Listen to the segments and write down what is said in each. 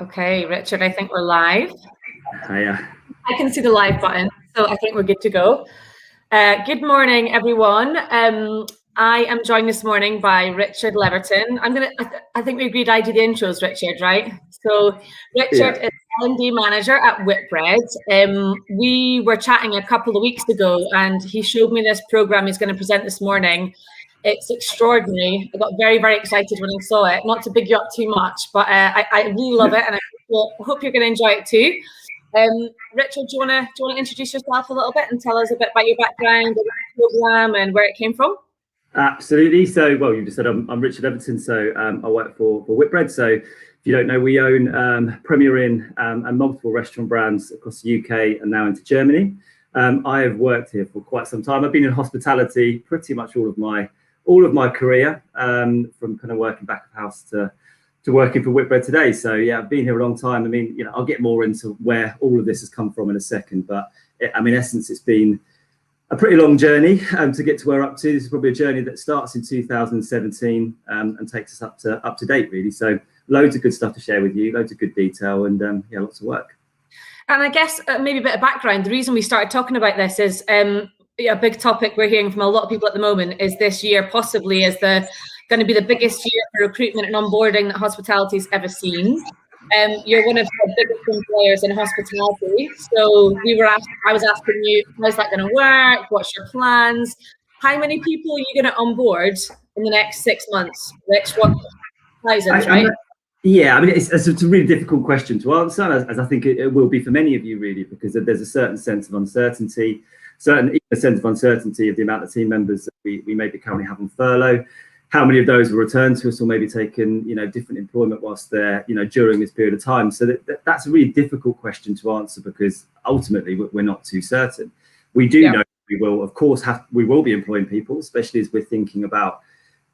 Okay, Richard, I think we're live. Hiya. I can see the live button, so I think we're good to go. Good morning, everyone. I am joined this morning by Richard Leverton. I think we agreed I do the intros, Richard, right? So Richard is L&D manager at Whitbread. We were chatting a couple of weeks ago, and he showed me this program he's going to present this morning. It's extraordinary. I got very, very excited when I saw it. Not to big you up too much, but I really love it, and I hope you're going to enjoy it too. Richard, do you want to introduce yourself a little bit and tell us a bit about your background, the program, and where it came from? Absolutely. So, well, you just said I'm Richard Leverton, so I work for Whitbread. So, if you don't know, we own Premier Inn and multiple restaurant brands across the UK and now into Germany. I have worked here for quite some time. I've been in hospitality pretty much all of my career, from kind of working back of house to working for Whitbread today. So yeah, I've been here a long time. I mean, you know, I'll get more into where all of this has come from in a second, but I mean, in essence, it's been a pretty long journey to get to where we're up to. This is probably a journey that starts in 2017 and takes us up to date, really. So loads of good stuff to share with you, loads of good detail, and yeah, lots of work. And I guess maybe a bit of background. The reason we started talking about this is a big topic we're hearing from a lot of people at the moment is this year possibly is going to be the biggest year for recruitment and onboarding that hospitality's ever seen. You're one of the biggest employers in hospitality. So I was asking you, how's that going to work? What's your plans? How many people are you going to onboard in the next 6 months? Rich, what thousands, right? Yeah, I mean, it's a really difficult question to answer, as I think it will be for many of you, really, because there's a certain sense of uncertainty, a sense of uncertainty of the amount of team members that we maybe currently have on furlough. How many of those will return to us or maybe taken, different employment whilst they're, during this period of time? So that's a really difficult question to answer because ultimately we're not too certain. We do know we will, of course, we will be employing people, especially as we're thinking about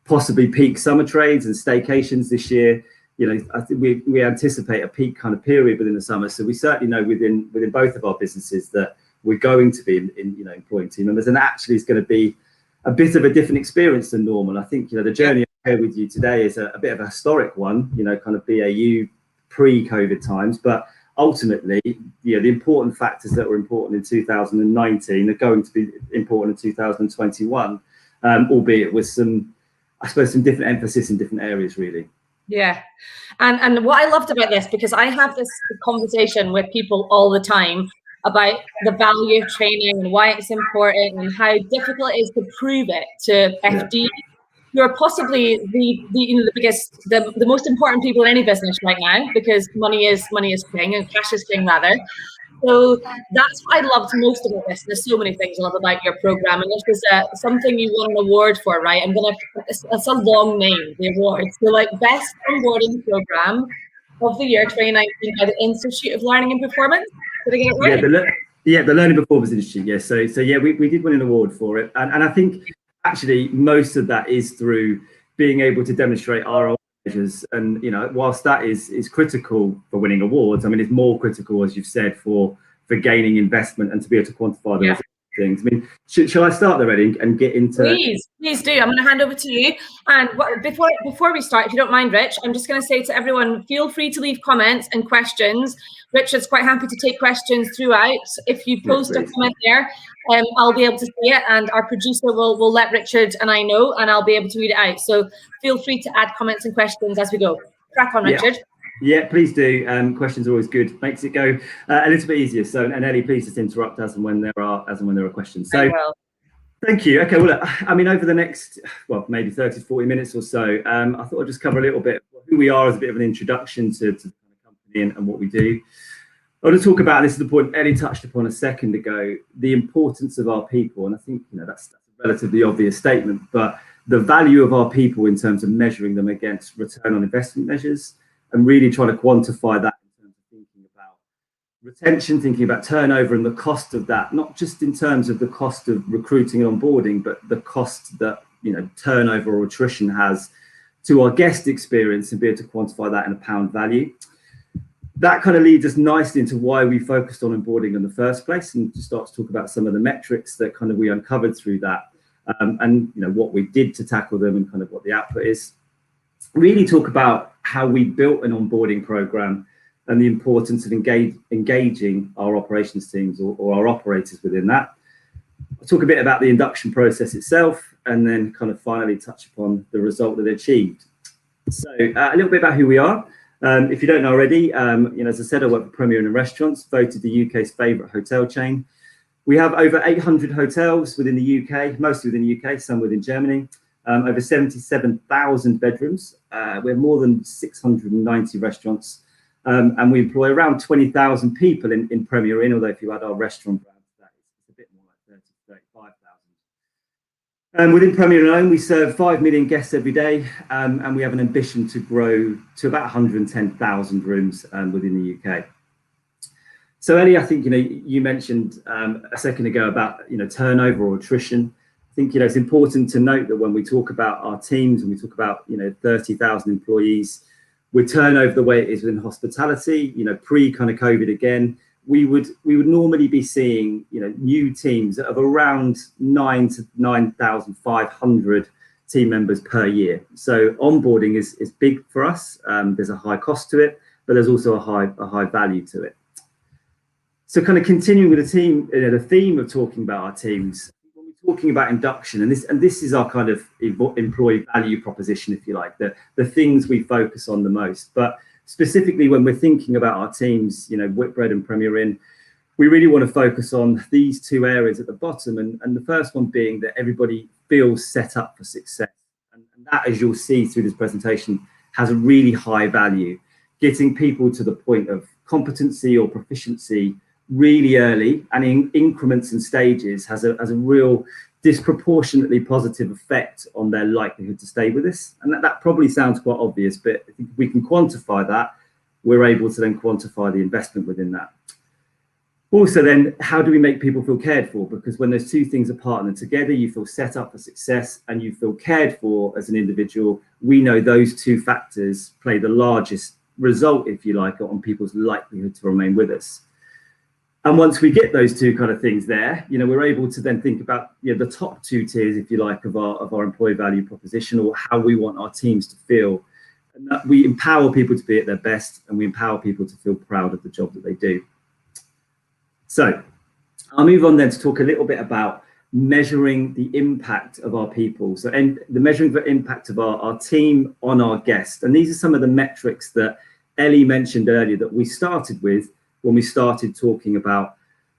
possibly peak summer trades and staycations this year. I think we anticipate a peak kind of period within the summer. So we certainly know within both of our businesses that we're going to be employing team members, and actually it's going to be a bit of a different experience than normal. I think, the journey I share with you today is a bit of a historic one, kind of BAU pre-COVID times, but ultimately, the important factors that were important in 2019 are going to be important in 2021, albeit with some different emphasis in different areas, really. Yeah. And what I loved about this, because I have this conversation with people all the time about the value of training and why it's important and how difficult it is to prove it to FD. You're possibly the biggest, the most important people in any business right now, because money is king, and cash is king rather. So that's what I loved most about this. There's so many things I love about your program, and this is something you won an award for, right? It's a long name, the award. So like best onboarding program of the year 2019 by the Institute of Learning and Performance. Did I get it right? The Learning Performance Institute. Yes. So yeah, we did win an award for it, and I think actually most of that is through being able to demonstrate ROI measures. And whilst that is critical for winning awards, I mean, it's more critical, as you've said, for gaining investment and to be able to quantify those things. I mean, shall I start there, Eddie, and get into? Please do. I'm going to hand over to you. And before we start, if you don't mind, Rich, I'm just going to say to everyone, feel free to leave comments and questions. Richard's quite happy to take questions throughout. If you post a comment there, I'll be able to see it, and our producer will let Richard and I know, and I'll be able to read it out. So feel free to add comments and questions as we go. Crack on, Richard. Yeah, please do. Questions are always good. Makes it go a little bit easier. So, and Ellie, please just interrupt as and when there are questions. So, thank you. Okay, well, look, I mean, over the next, maybe 30 to 40 minutes or so, I thought I'd just cover a little bit who we are as a bit of an introduction to the company and what we do. I want to talk about, this is the point Ellie touched upon a second ago, the importance of our people. And I think, that's a relatively obvious statement, but the value of our people in terms of measuring them against return on investment measures, and really trying to quantify that in terms of thinking about retention, thinking about turnover and the cost of that, not just in terms of the cost of recruiting and onboarding, but the cost that, turnover or attrition has to our guest experience, and be able to quantify that in a pound value. That kind of leads us nicely into why we focused on onboarding in the first place, and to start to talk about some of the metrics that kind of we uncovered through that, and what we did to tackle them and kind of what the output is. Really talk about how we built an onboarding program and the importance of engaging our operations teams or our operators within that. I'll talk a bit about the induction process itself, and then kind of finally touch upon the result that it achieved. So a little bit about who we are. If you don't know already, as I said, I work for Premier Inn and Restaurants, voted the UK's favourite hotel chain. We have over 800 hotels within the UK, mostly within the UK, some within Germany, over 77,000 bedrooms. We have more than 690 restaurants, and we employ around 20,000 people in Premier Inn, although if you add our restaurant brand, that is a bit more like 30,000 to 35,000. Within Premier Inn alone, we serve 5 million guests every day, and we have an ambition to grow to about 110,000 rooms within the UK. So Ellie, I think you mentioned a second ago about turnover or attrition. I think it's important to note that when we talk about our teams and we talk about 30,000 employees, with turnover the way it is within hospitality, pre kind of COVID again, we would normally be seeing new teams of around 9,000 to 9,500 team members per year. So onboarding is big for us. There's a high cost to it, but there's also a high value to it. So kind of continuing with the theme of talking about our teams, when we're talking about induction, and this is our kind of employee value proposition, if you like, the things we focus on the most. But specifically when we're thinking about our teams, Whitbread and Premier Inn, we really want to focus on these two areas at the bottom. And the first one being that everybody feels set up for success. And that, as you'll see through this presentation, has a really high value. Getting people to the point of competency or proficiency really early and in increments and stages has a real disproportionately positive effect on their likelihood to stay with us. And that probably sounds quite obvious, but I think if we can quantify that, we're able to then quantify the investment within that. Also then, how do we make people feel cared for? Because when those two things are partnered together, you feel set up for success and you feel cared for as an individual. We know those two factors play the largest result, if you like, on people's likelihood to remain with us. And once we get those two kind of things there, we're able to then think about the top two tiers, if you like, of our employee value proposition, or how we want our teams to feel. And that we empower people to be at their best, and we empower people to feel proud of the job that they do. So I'll move on then to talk a little bit about measuring the impact of our people. So and the measuring the impact of our team on our guests. And these are some of the metrics that Ellie mentioned earlier that we started with when we started talking about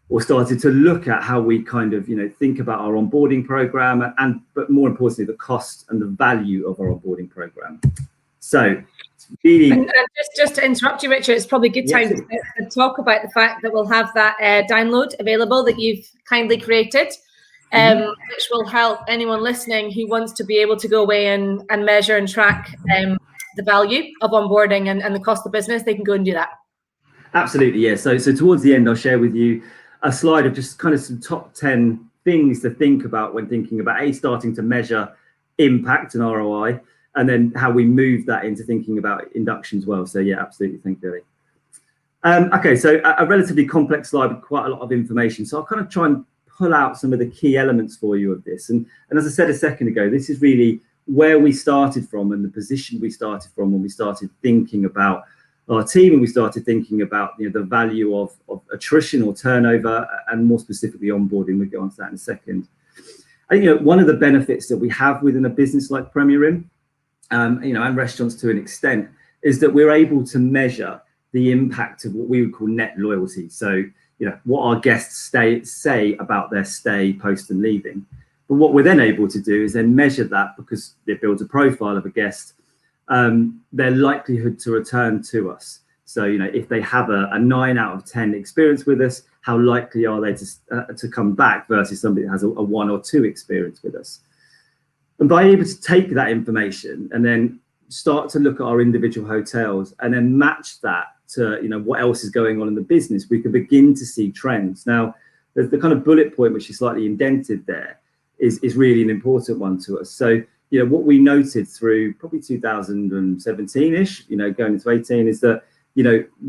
or started to look at how we kind of think about our onboarding program but more importantly the cost and the value of our onboarding program. So really, and just to interrupt you, Richard, it's probably a good time to talk about the fact that we'll have that download available that you've kindly created, which will help anyone listening who wants to be able to go away and measure and track the value of onboarding and the cost of business. They can go and do that. Absolutely, yeah. So towards the end, I'll share with you a slide of just kind of some top 10 things to think about when thinking about starting to measure impact and ROI, and then how we move that into thinking about induction as well. So yeah, absolutely. Thank you, Billy. Okay, so a relatively complex slide with quite a lot of information. So I'll kind of try and pull out some of the key elements for you of this. And as I said a second ago, this is really where we started from and the position we started from when we started thinking about our team and we started thinking about the value of attrition or turnover, and more specifically onboarding. We'll get onto that in a second. I think one of the benefits that we have within a business like Premier Inn, and restaurants to an extent, is that we're able to measure the impact of what we would call net loyalty. So what our guests say about their stay, post and leaving. But what we're then able to do is then measure that, because it builds a profile of a guest, their likelihood to return to us. So if they have a 9 out of 10 experience with us, how likely are they to come back versus somebody that has a 1 or 2 experience with us? And by able to take that information and then start to look at our individual hotels and then match that to what else is going on in the business, we can begin to see trends. Now the kind of bullet point which is slightly indented there is really an important one to us. So what we noted through probably 2017-ish, going into 18, is that,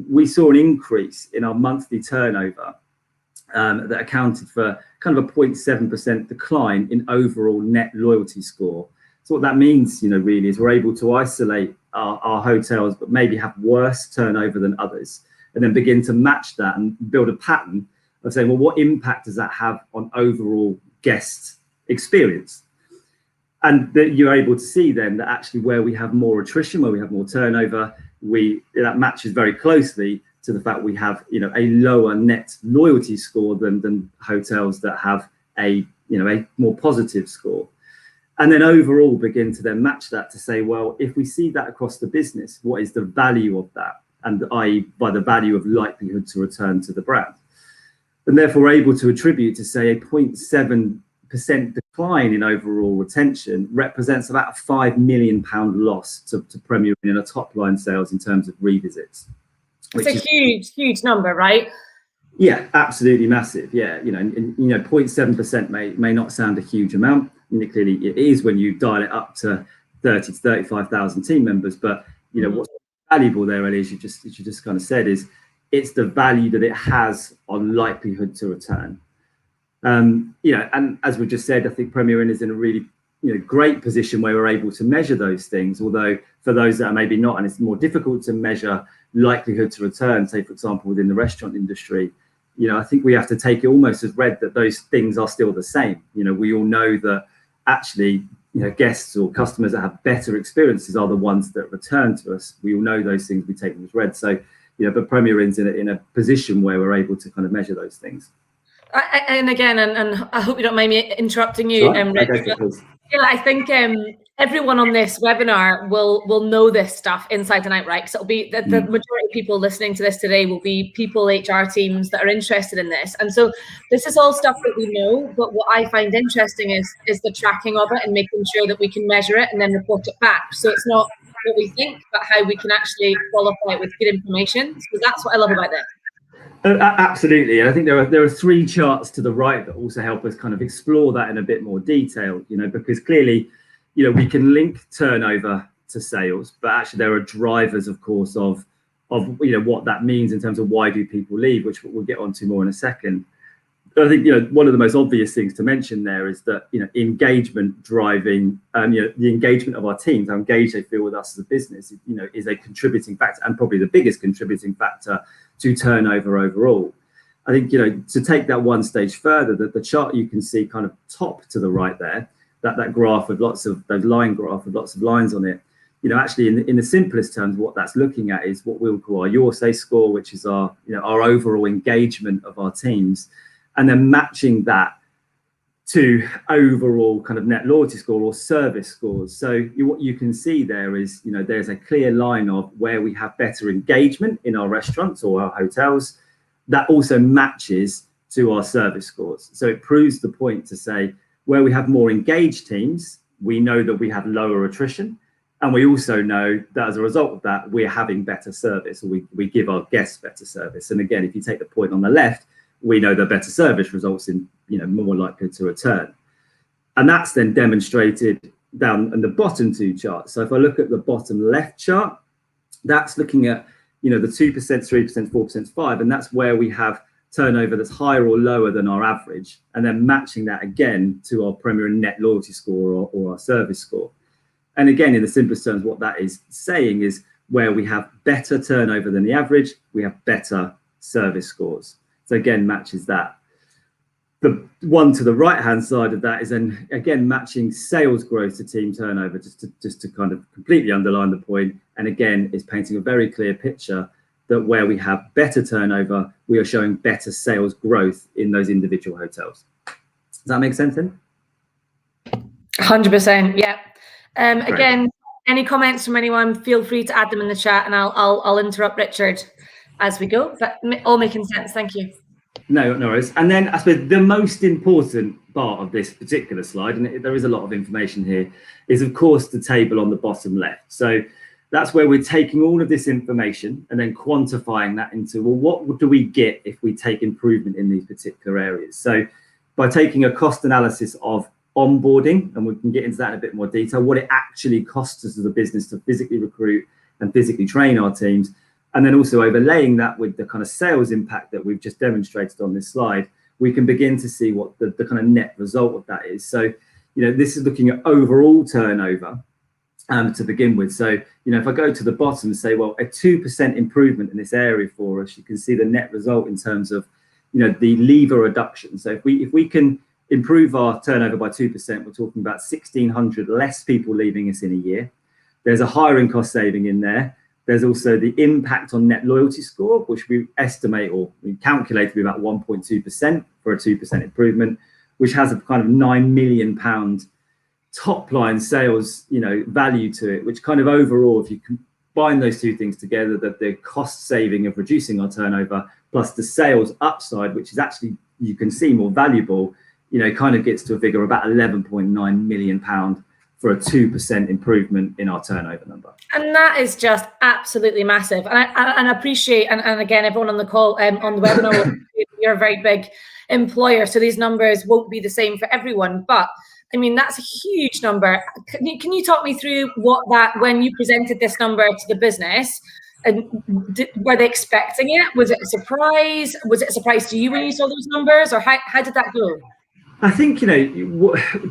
we saw an increase in our monthly turnover that accounted for kind of a 0.7% decline in overall net loyalty score. So what that means, really, is we're able to isolate our hotels, but maybe have worse turnover than others, and then begin to match that and build a pattern of saying, well, what impact does that have on overall guest experience? And that you're able to see then that actually where we have more attrition, where we have more turnover, that matches very closely to the fact we have, you know, a lower net loyalty score than hotels that have a more positive score. And then overall begin to then match that to say, well, if we see that across the business, what is the value of that? And i.e. by the value of likelihood to return to the brand. And therefore able to attribute to say a 0.7% decline in overall retention represents about a £5 million loss to Premier Inn in a top line sales in terms of revisits. It's a huge number, right? Yeah, absolutely massive. Yeah, you know, 0.7% may not sound a huge amount. And clearly it is when you dial it up to 30 to 35,000 team members. But you know what's valuable there, Ellie, as you just kind of said, is it's the value that it has on likelihood to return. You know, and as we just said, I think Premier Inn is in a really great position where we're able to measure those things. Although for those that are maybe not, and it's more difficult to measure likelihood to return, say for example within the restaurant industry, you know, I think we have to take it almost as read that those things are still the same. You know, we all know that actually, you know, guests or customers that have better experiences are the ones that return to us. We all know those things, we take them as read. So, you know, but Premier Inn's in a position where we're able to kind of measure those things. And again, and I hope you don't mind me interrupting you, Rich. Yeah, I think everyone on this webinar will know this stuff inside and out, right? So it'll be the majority of people listening to this today will be people, HR teams that are interested in this. And so this is all stuff that we know, but what I find interesting is the tracking of it and making sure that we can measure it and then report it back. So it's not what we think, but how we can actually qualify it with good information. So that's what I love about this. Absolutely, and I think there are three charts to the right that also help us kind of explore that in a bit more detail. You know, because clearly, you know, we can link turnover to sales, but actually there are drivers, of course, of you know what that means in terms of why do people leave, which we'll get onto more in a second. But I think, you know, one of the most obvious things to mention there is that, you know, engagement driving, you know, the engagement of our teams, how engaged they feel with us as a business, you know, is a contributing factor, and probably the biggest contributing factor to turnover overall. I think, you know, to take that one stage further, the chart you can see kind of top to the right there, that graph with lots of those line graph with lots of lines on it, you know, actually in the simplest terms, what that's looking at is what we'll call our Your Say score, which is our, you know, our overall engagement of our teams, and then matching that to overall kind of net loyalty score or service scores. So what you can see there is, you know, there's a clear line of where we have better engagement in our restaurants or our hotels that also matches to our service scores. So it proves the point to say where we have more engaged teams, we know that we have lower attrition. And we also know that as a result of that, we're having better service, or we give our guests better service. And again, if you take the point on the left, we know that better service results in, you know, more likely to return. And that's then demonstrated down in the bottom two charts. So if I look at the bottom left chart, that's looking at, you know, the 2%, 3%, 4%, 5%, and that's where we have turnover that's higher or lower than our average, and then matching that again to our Premier Inn net loyalty score or our service score. And again, in the simplest terms, what that is saying is where we have better turnover than the average, we have better service scores. So again, matches that. The one to the right-hand side of that is then again matching sales growth to team turnover, just to kind of completely underline the point. And again, it's painting a very clear picture that where we have better turnover, we are showing better sales growth in those individual hotels. Does that make sense then? 100%, yeah. Again, any comments from anyone, feel free to add them in the chat, and I'll interrupt Richard as we go, but all making sense. Thank you. No worries. And then I suppose the most important part of this particular slide, and there is a lot of information here, is of course the table on the bottom left. So that's where we're taking all of this information and then quantifying that into, well, what do we get if we take improvement in these particular areas? So by taking a cost analysis of onboarding, and we can get into that in a bit more detail, what it actually costs us as a business to physically recruit and physically train our teams, and then also overlaying that with the kind of sales impact that we've just demonstrated on this slide, we can begin to see what the kind of net result of that is. So, you know, this is looking at overall turnover. to begin with. So, if I go to the bottom and say, well, a 2% improvement in this area for us, you can see the net result in terms of, the lever reduction. So if we can improve our turnover by 2%, we're talking about 1,600 less people leaving us in a year. There's a hiring cost saving in there. There's also the impact on net loyalty score, which we estimate or we calculate to be about 1.2% for a 2% improvement, which has a kind of £9 million top line sales, value to it, which kind of overall, if you combine those two things together, that the cost saving of reducing our turnover plus the sales upside, which is actually, you can see, more valuable, kind of gets to a figure of about £11.9 million for a 2% improvement in our turnover number. And that is just absolutely massive. And I appreciate, and again, everyone on the call, on the webinar, you're a very big employer, so these numbers won't be the same for everyone. But I mean, that's a huge number. Can you talk me through when you presented this number to the business, and were they expecting it? Was it a surprise? Was it a surprise to you when you saw those numbers, or how did that go? I think,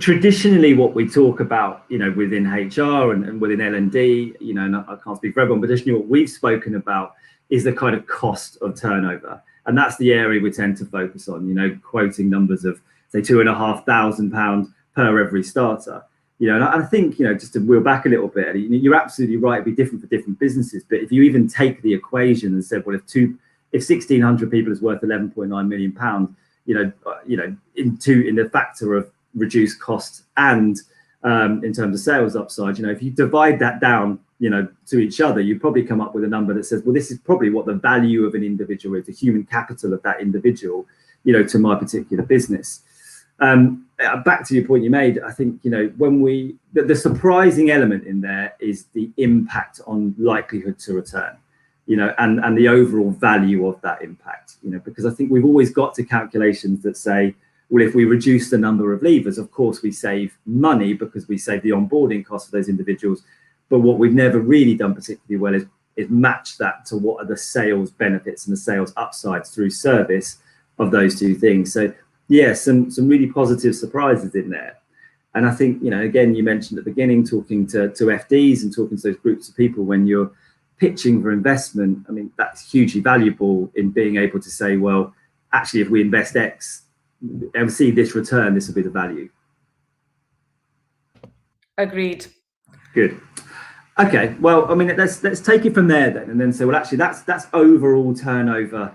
traditionally what we talk about, within HR and within L&D, and I can't speak for everyone, but traditionally what we've spoken about is the kind of cost of turnover. And that's the area we tend to focus on, quoting numbers of, say, £2,500 per every starter. And I think, just to wheel back a little bit, you're absolutely right, it'd be different for different businesses. But if you even take the equation and said, well, if 1,600 people is worth £11.9 million, in the factor of reduced costs and in terms of sales upside, if you divide that down, to each other, you probably come up with a number that says, well, this is probably what the value of an individual is, the human capital of that individual, to my particular business. Back to your point you made, I think, when the surprising element in there is the impact on likelihood to return. And the overall value of that impact, because I think we've always got to calculations that say, well, if we reduce the number of leavers, of course, we save money because we save the onboarding costs of those individuals. But what we've never really done particularly well is match that to what are the sales benefits and the sales upsides through service of those two things. So, yeah, some really positive surprises in there. And I think, again, you mentioned at the beginning, talking to FDs and talking to those groups of people when you're pitching for investment, I mean, that's hugely valuable in being able to say, well, actually, if we invest X and see this return, this will be the value. Agreed. Good. Okay, well, I mean, let's take it from there then, and then say, well, actually, that's overall turnover,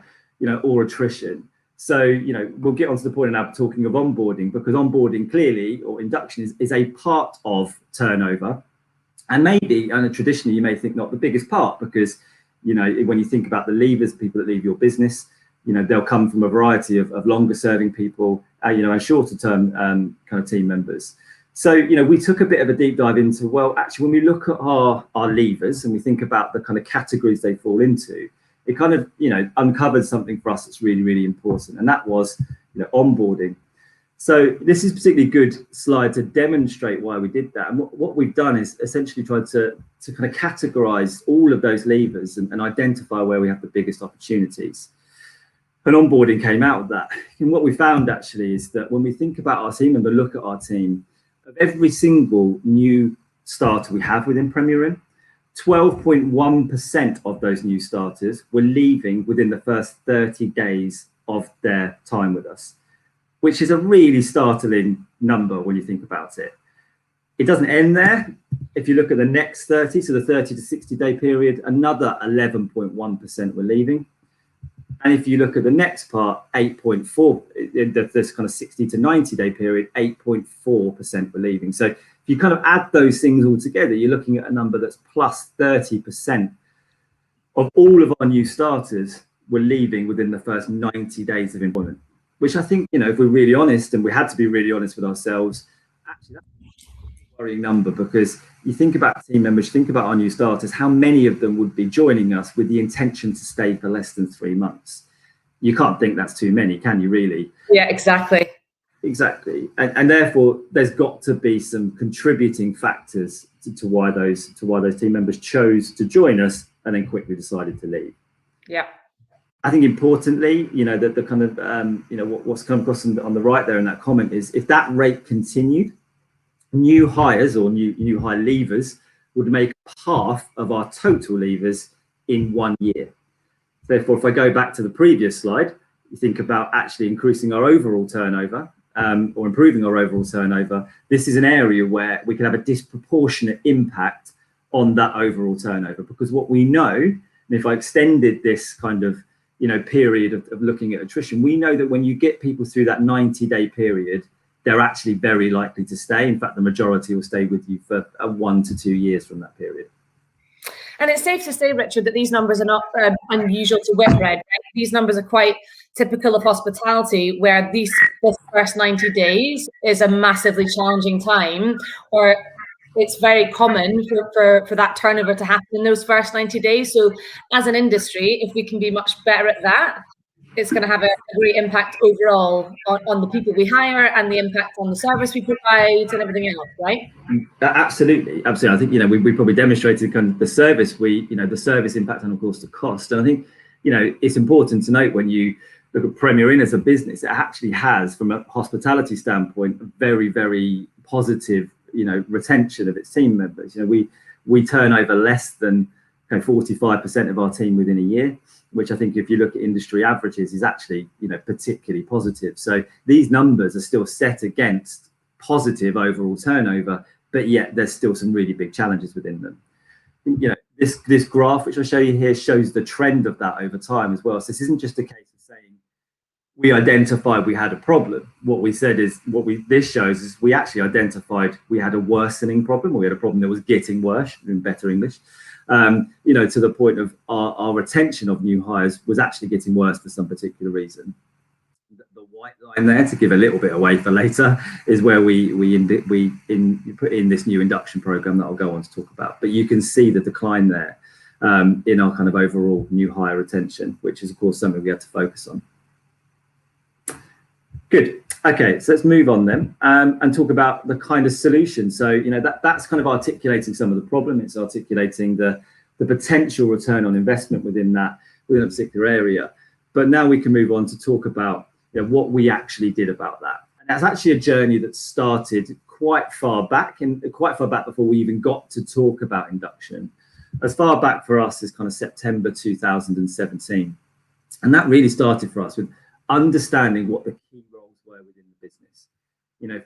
or attrition. So, we'll get onto the point now talking of onboarding, because onboarding clearly, or induction, is a part of turnover. And maybe, and traditionally, you may think not the biggest part, because, when you think about the leavers, people that leave your business, they'll come from a variety of longer serving people, and shorter term kind of team members. So, we took a bit of a deep dive into, well, actually, when we look at our leavers and we think about the kind of categories they fall into, it kind of, uncovered something for us that's really, really important. And that was, onboarding. So this is a particularly good slide to demonstrate why we did that. And what we've done is essentially tried to kind of categorize all of those levers and identify where we have the biggest opportunities. And onboarding came out of that. And what we found actually is that when we think about our team and we look at our team, of every single new starter we have within Premier Inn, 12.1% of those new starters were leaving within the first 30 days of their time with us, which is a really startling number when you think about it. It doesn't end there. If you look at the next 30, so the 30 to 60 day period, another 11.1% were leaving. And if you look at the next part, 8.4, this kind of 60 to 90 day period, 8.4% were leaving. So if you kind of add those things all together, you're looking at a number that's plus 30% of all of our new starters were leaving within the first 90 days of employment, which I think, if we're really honest, and we had to be really honest with ourselves, actually that's a worrying number, because you think about team members, you think about our new starters, how many of them would be joining us with the intention to stay for less than 3 months? You can't think that's too many, can you really? Yeah, exactly. Exactly. And therefore, there's got to be some contributing factors to why those team members chose to join us and then quickly decided to leave. Yeah. I think importantly, that the kind of, what's come across on the right there in that comment is, if that rate continued, new hires or new hire leavers, would make half of our total leavers in 1 year. Therefore, if I go back to the previous slide, you think about actually increasing our overall turnover or improving our overall turnover. This is an area where we can have a disproportionate impact on that overall turnover, because what we know, and if I extended this kind of period of looking at attrition, we know that when you get people through that 90-day period, they're actually very likely to stay. In fact, the majority will stay with you for 1 to 2 years from that period. And it's safe to say, Richard, that these numbers are not unusual to Whitbread. Right? These numbers are quite typical of hospitality, where this first 90 days is a massively challenging time, or it's very common for that turnover to happen in those first 90 days. So as an industry, if we can be much better at that, it's going to have a great impact overall on the people we hire and the impact on the service we provide and everything else, right? Absolutely. I think we probably demonstrated kind of the service the service impact and of course the cost. And I think it's important to note, when you look at Premier Inn as a business, it actually has, from a hospitality standpoint, a very, very positive retention of its team members. We turn over less than 45% of our team within a year, which I think, if you look at industry averages, is actually particularly positive. So these numbers are still set against positive overall turnover, but yet there's still some really big challenges within them. This graph, which I'll show you here, shows the trend of that over time as well. So this isn't just a case of saying we identified we had a problem. What we said is, this shows is we actually identified we had a worsening problem, or we had a problem that was getting worse, in better English. To the point of our retention of new hires was actually getting worse for some particular reason. The white line there, to give a little bit away for later, is where we put in this new induction program that I'll go on to talk about. But you can see the decline there in our kind of overall new hire retention, which is of course something we had to focus on. Good. Okay, so let's move on then and talk about the kind of solution. So, that's kind of articulating some of the problem. It's articulating the potential return on investment within a particular area. But now we can move on to talk about what we actually did about that. And that's actually a journey that started quite far back before we even got to talk about induction. As far back for us as kind of September 2017. And that really started for us with understanding what the key roles were within the business.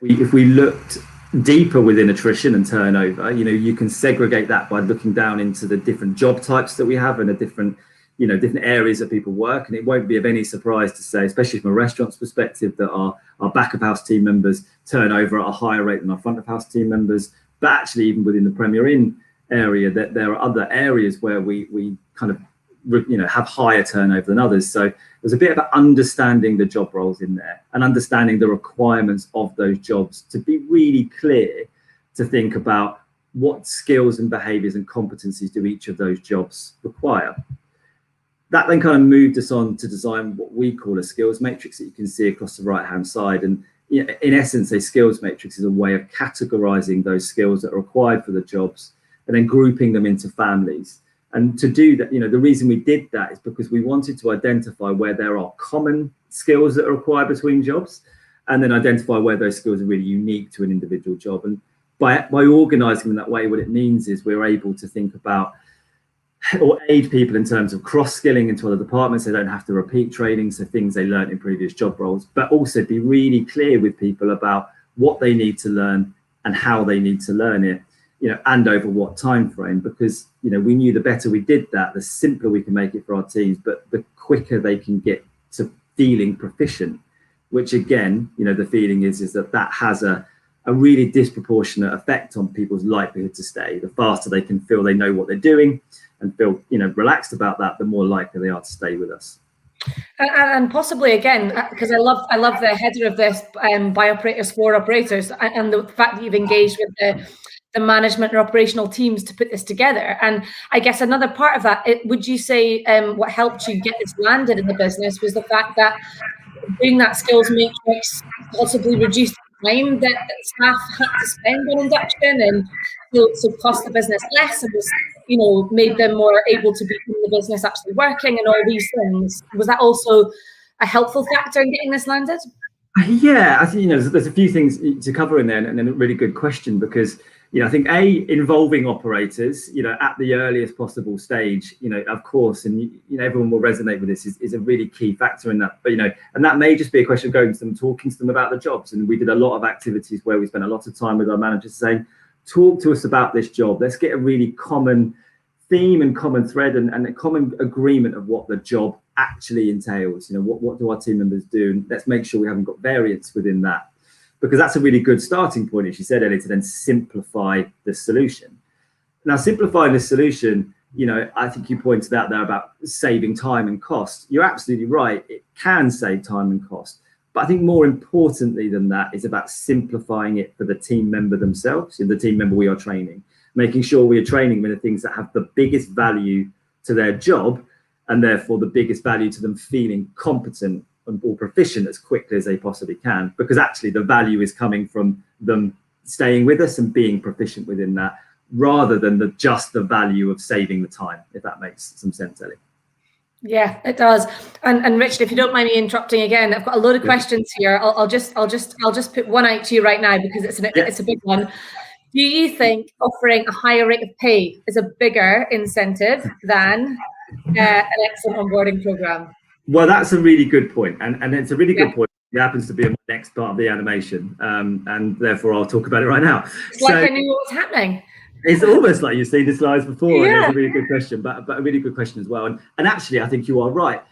If we looked deeper within attrition and turnover, you can segregate that by looking down into the different job types that we have and the different areas that people work. And it won't be of any surprise to say, especially from a restaurant's perspective, that our back of house team members turn over at a higher rate than our front of house team members. But actually, even within the Premier Inn area, that there are other areas where we kind of have higher turnover than others. So there's a bit about understanding the job roles in there and understanding the requirements of those jobs, to be really clear, to think about what skills and behaviors and competencies do each of those jobs require. That then kind of moved us on to design what we call a skills matrix that you can see across the right hand side. And in essence, a skills matrix is a way of categorizing those skills that are required for the jobs and then grouping them into families. And to do that, the reason we did that is because we wanted to identify where there are common skills that are required between jobs, and then identify where those skills are really unique to an individual job. And by organizing them that way, what it means is we're able to think about or aid people in terms of cross-skilling into other departments. They don't have to repeat training, so things they learned in previous job roles, but also be really clear with people about what they need to learn and how they need to learn it. And over what time frame, because we knew the better we did that, the simpler we can make it for our teams, but the quicker they can get to feeling proficient, which again, the feeling is that has a really disproportionate effect on people's likelihood to stay. The faster they can feel they know what they're doing and feel relaxed about that, the more likely they are to stay with us. And possibly again, because I love the header of this by operators for operators, and the fact that you've engaged with the management and operational teams to put this together. And I guess another part of that, would you say what helped you get this landed in the business was the fact that doing that skills matrix possibly reduced the time that staff had to spend on induction, and so cost the business less, and was made them more able to be in the business actually working and all these things? Was that also a helpful factor in getting this landed? Yeah, I think there's a few things to cover in there, and then a really good question, because I think involving operators, at the earliest possible stage, of course, and everyone will resonate with this, is a really key factor in that. But and that may just be a question of going to them, talking to them about the jobs. And we did a lot of activities where we spent a lot of time with our managers saying, talk to us about this job. Let's get a really common theme and common thread and a common agreement of what the job actually entails. What do our team members do? And let's make sure we haven't got variance within that. Because that's a really good starting point, as you said, Ellie, to then simplify the solution. Now, simplifying the solution, I think you pointed out there about saving time and cost. You're absolutely right. It can save time and cost. But I think more importantly than that is about simplifying it for the team member themselves, the team member we are training, making sure we are training them in the things that have the biggest value to their job and therefore the biggest value to them feeling competent or proficient as quickly as they possibly can, because actually the value is coming from them staying with us and being proficient within that, rather than just the value of saving the time, if that makes some sense, Ellie. Yeah, it does. And Richard, if you don't mind me interrupting again, I've got a load of questions here. I'll just put one out to you right now because it's a big one. Do you think offering a higher rate of pay is a bigger incentive than an excellent onboarding program? Well, that's a really good point, and it's a really good point. It happens to be my next part of the animation, and therefore I'll talk about it right now. It's like I knew what was happening. It's almost like you've seen the slides before, and it's a really good question, but a really good question as well. And actually, I think you are right.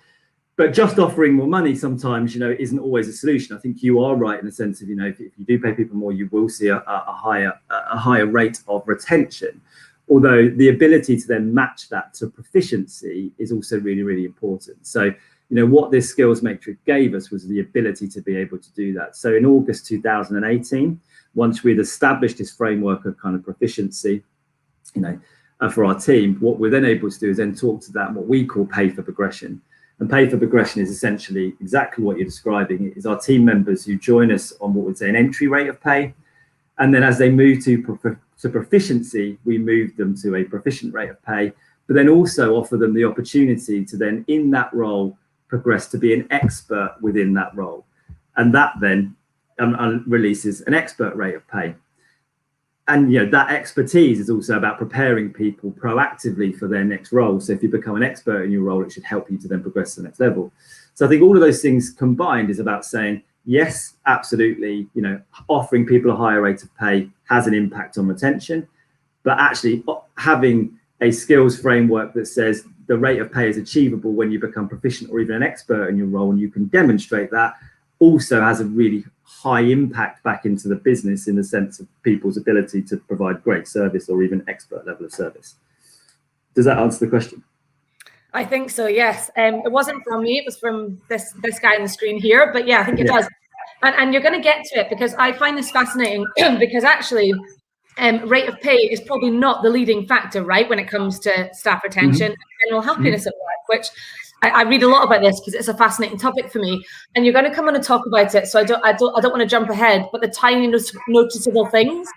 But just offering more money sometimes, isn't always a solution. I think you are right in the sense of, if you do pay people more, you will see a higher rate of retention. Although the ability to then match that to proficiency is also really, really important. So, what this skills matrix gave us was the ability to be able to do that. So in August 2018, once we'd established this framework of kind of proficiency, for our team, what we're then able to do is then talk to that, what we call pay for progression. And pay for progression is essentially exactly what you're describing. It is our team members who join us on what we'd say an entry rate of pay. And then as they move to proficiency, we move them to a proficient rate of pay, but then also offer them the opportunity to then in that role progress to be an expert within that role. And that then releases an expert rate of pay. And that expertise is also about preparing people proactively for their next role. So if you become an expert in your role, it should help you to then progress to the next level. So I think all of those things combined is about saying, yes, absolutely, offering people a higher rate of pay has an impact on retention, but actually having a skills framework that says the rate of pay is achievable when you become proficient or even an expert in your role, and you can demonstrate that, also has a really high impact back into the business in the sense of people's ability to provide great service or even expert level of service. Does that answer the question? I think so, yes. It wasn't from me, it was from this guy on the screen here, but yeah, I think it does. And you're going to get to it because I find this fascinating because actually rate of pay is probably not the leading factor, right, when it comes to staff retention and general happiness at work, which I read a lot about this because it's a fascinating topic for me. And you're going to come on and talk about it, so I don't want to jump ahead, but the tiny noticeable things,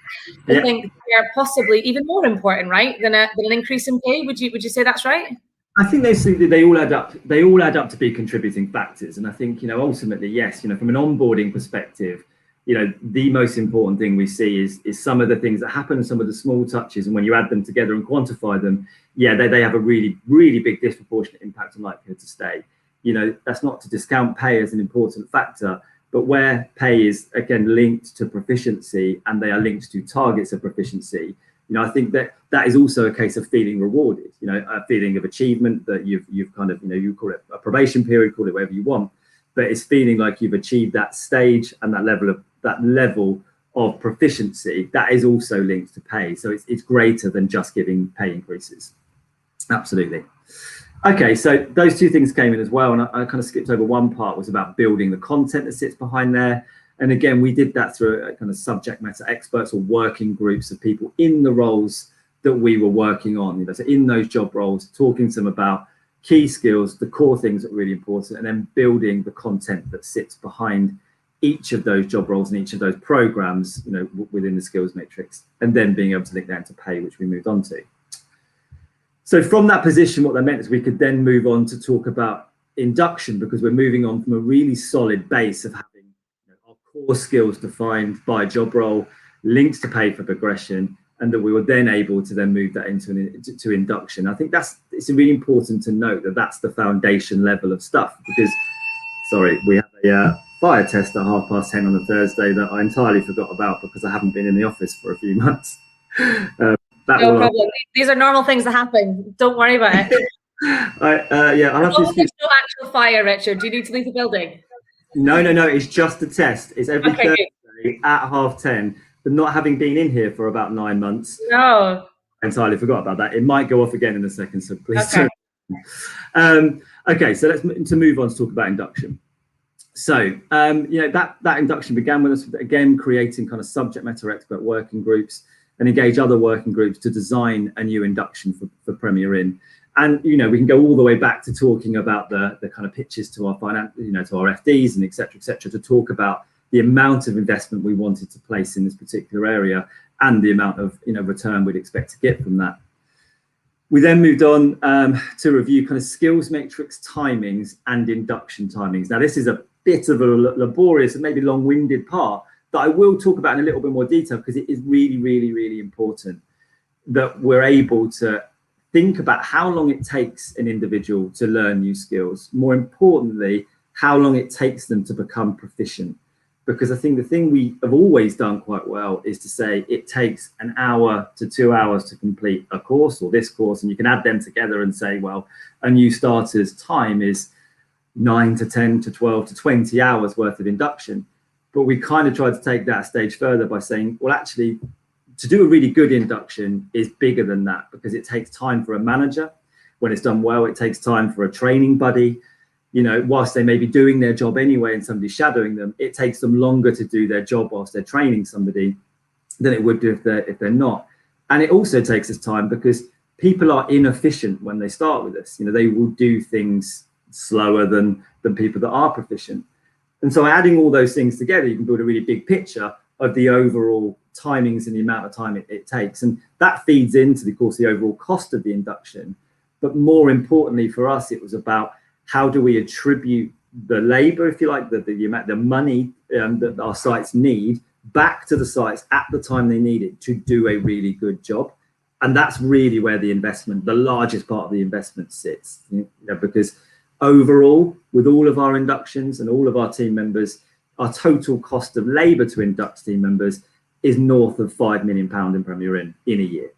I think they're possibly even more important, right, than an increase in pay. Would you say that's right? I think they all add up. They all add up to be contributing factors, and I think ultimately, yes, from an onboarding perspective, the most important thing we see is some of the things that happen, some of the small touches, and when you add them together and quantify them, they have a really, really big disproportionate impact on likelihood to stay. That's not to discount pay as an important factor, but where pay is again linked to proficiency and they are linked to targets of proficiency, I think that is also a case of feeling rewarded, a feeling of achievement that you've kind of, you call it a probation period, call it whatever you want, but it's feeling like you've achieved that stage and that level of proficiency that is also linked to pay. So it's greater than just giving pay increases. Absolutely. Okay, so those two things came in as well, and I kind of skipped over one part, was about building the content that sits behind there. And again, we did that through a kind of subject matter experts or working groups of people in the roles that we were working on. So in those job roles, talking to them about key skills, the core things that are really important, and then building the content that sits behind each of those job roles and each of those programs, within the skills matrix, and then being able to link that into pay, which we moved on to. So from that position, what that meant is we could then move on to talk about induction, because we're moving on from a really solid base of having our core skills defined by job role, links to pay for progression, and that we were then able to then move that into induction. I think it's really important to note that that's the foundation level of stuff, because, sorry, we have a fire test at 10:30 on a Thursday that I entirely forgot about because I haven't been in the office for a few months. No problem. These are normal things that happen. Don't worry about it. I'll have to. There's no actual fire, Richard. Do you need to leave the building? No. It's just a test. It's every Thursday at 10:30. But not having been in here for about 9 months, no, I entirely forgot about that. It might go off again in a second, so please okay. Okay, so let's move on to talk about induction. So that induction began with us again creating kind of subject matter expert working groups and engage other working groups to design a new induction for Premier Inn. And we can go all the way back to talking about the kind of pitches to our finance, to our FDs and et cetera, to talk about the amount of investment we wanted to place in this particular area and the amount of return we'd expect to get from that. We then moved on to review kind of skills matrix timings and induction timings. Now, this is a bit of a laborious and maybe long-winded part that I will talk about in a little bit more detail, because it is really, really, really important that we're able to think about how long it takes an individual to learn new skills. More importantly, how long it takes them to become proficient. Because I think the thing we have always done quite well is to say it takes 1 hour to 2 hours to complete a course or this course, and you can add them together and say, well, a new starter's time is 9 to 10 to 12 to 20 hours worth of induction. But we kind of tried to take that a stage further by saying, well, actually, to do a really good induction is bigger than that, because it takes time for a manager. When it's done well, it takes time for a training buddy. Whilst they may be doing their job anyway and somebody's shadowing them, it takes them longer to do their job whilst they're training somebody than it would do if they're not. And it also takes us time because people are inefficient when they start with us. They will do things slower than people that are proficient. And so adding all those things together, you can build a really big picture of the overall timings and the amount of time it takes. And that feeds into, of course, the overall cost of the induction. But more importantly for us, it was about how do we attribute the labor, if you like, the money that our sites need back to the sites at the time they need it to do a really good job. And that's really where the investment, the largest part of the investment sits, because overall, with all of our inductions and all of our team members, our total cost of labor to induct team members is north of £5 million in Premier Inn in a year.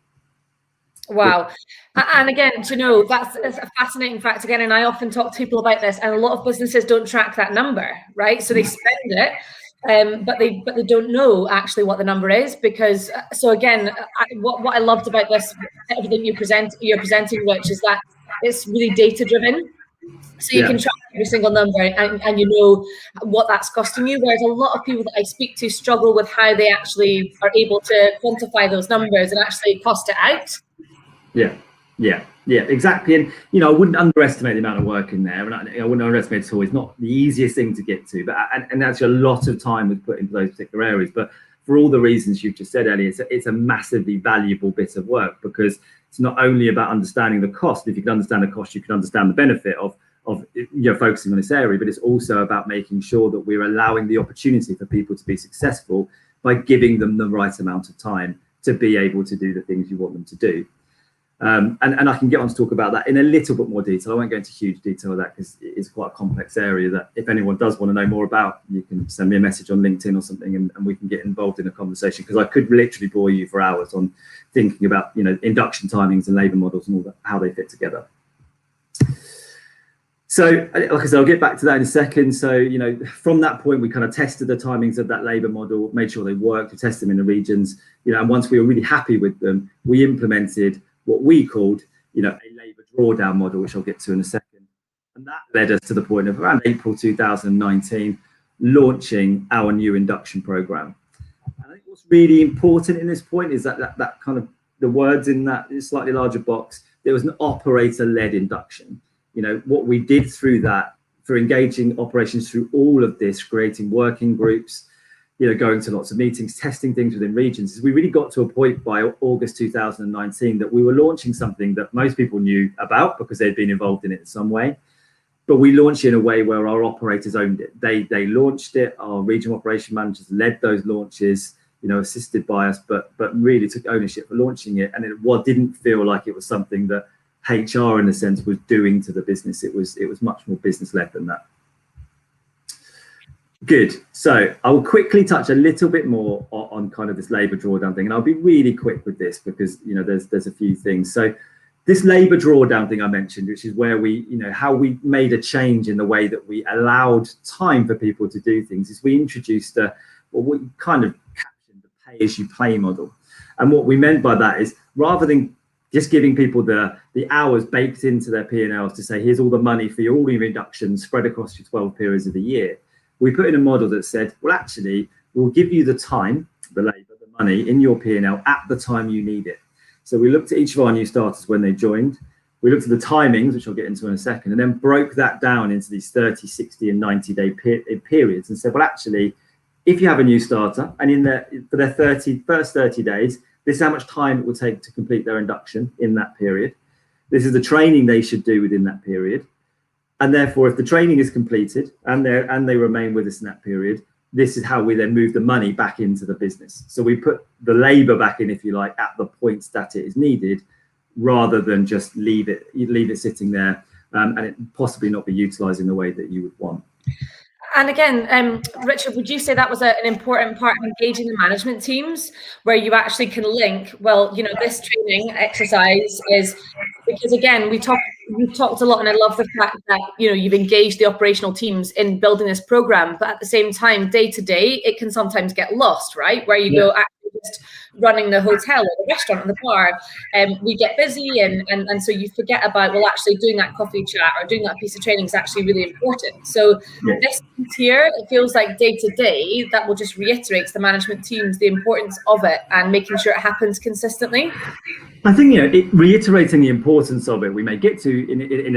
Wow. And again, that's a fascinating fact again. And I often talk to people about this, and a lot of businesses don't track that number, right? So they spend it, but they don't know actually what the number is, because so again, what I loved about this, everything you're presenting, Rich, is that it's really data driven. So you can track every single number and you know what that's costing you. Whereas a lot of people that I speak to struggle with how they actually are able to quantify those numbers and actually cost it out. Yeah, exactly. And I wouldn't underestimate the amount of work in there, and I wouldn't underestimate it at all. It's not the easiest thing to get to, but and actually a lot of time was put into those particular areas. But for all the reasons you've just said, Ellie, it's a massively valuable bit of work, because it's not only about understanding the cost. If you can understand the cost, you can understand the benefit of focusing on this area, but it's also about making sure that we're allowing the opportunity for people to be successful by giving them the right amount of time to be able to do the things you want them to do. And I can get on to talk about that in a little bit more detail. I won't go into huge detail of that because it's quite a complex area that if anyone does want to know more about, you can send me a message on LinkedIn or something, and we can get involved in a conversation, because I could literally bore you for hours on thinking about induction timings and labour models and all that, how they fit together. So like I said, I'll get back to that in a second. So, from that point, we kind of tested the timings of that labour model, made sure they worked, we tested them in the regions, and once we were really happy with them, we implemented what we called, a labour drawdown model, which I'll get to in a second. And that led us to the point of around April 2019, launching our new induction programme. And I think what's really important in this point is that kind of the words in that slightly larger box, there was an operator-led induction. What we did through that, for engaging operations through all of this, creating working groups, going to lots of meetings, testing things within regions, is we really got to a point by August 2019 that we were launching something that most people knew about because they'd been involved in it in some way. But we launched it in a way where our operators owned it. They launched it, our regional operation managers led those launches. assisted by us, but really took ownership for launching it. And it didn't feel like it was something that HR, in a sense, was doing to the business. It was much more business led than that. Good. So I will quickly touch a little bit more on kind of this labour drawdown thing, and I'll be really quick with this because there's a few things. So this labour drawdown thing I mentioned, which is where how we made a change in the way that we allowed time for people to do things, is we introduced what we kind of captioned the pay as you play model. And what we meant by that is, rather than just giving people the hours baked into their P&Ls to say, here's all the money for all your inductions spread across your 12 periods of the year, we put in a model that said, well, actually, we'll give you the time, the labour, the money in your P&L at the time you need it. So we looked at each of our new starters when they joined. We looked at the timings, which I'll get into in a second, and then broke that down into these 30, 60, and 90-day periods and said, well, actually, if you have a new starter and for their first 30 days, this is how much time it will take to complete their induction in that period. This is the training they should do within that period. And therefore, if the training is completed and they remain with us in that period, this is how we then move the money back into the business. So we put the labour back in, if you like, at the points that it is needed, rather than just leave it sitting there and it possibly not be utilised in the way that you would want. And again, Richard, would you say that was an important part of engaging the management teams, where you actually can link, well, this training exercise is, because again, we've talked a lot, and I love the fact that, you've engaged the operational teams in building this program, but at the same time, day to day, it can sometimes get lost, right? Where you go, actually just running the hotel or the restaurant or the bar, we get busy and so you forget about, well, actually doing that coffee chat or doing that piece of training is actually really important. So this here, it feels like day to day, that will just reiterate to the management teams the importance of it and making sure it happens consistently. I think reiterating the importance of it, we may get to